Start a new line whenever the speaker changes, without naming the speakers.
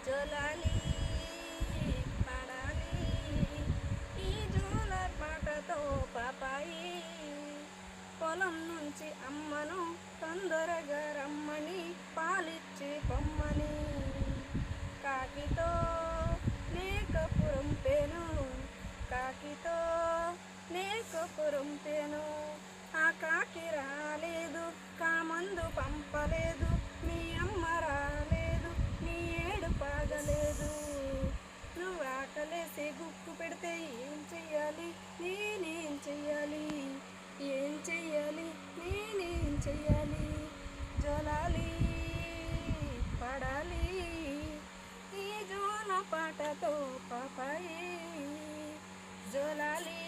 జోలాలి పడాలి ఈ జోల పాటతో పాపాయి పొలం నుంచి అమ్మను తొందరగా రమ్మని పాలిచ్చి పొమ్మని కాకితో లేకపురం పేను కాకితో లేకపురం పేను ఆ కాకి రాలేదు కామందు పంపలేదు మీ అమ్మ రాలేదు నీ ఏడు పాగలేదు నువ్వు ఆకలేసి గుక్కు పెడితే ఏం చెయ్యాలి నేనేం చెయ్యాలి ఏం చెయ్యాలి నేనేం చెయ్యాలి జోలాలి పడాలి ఈ జోల పాటతో పాపాయి జోలాలి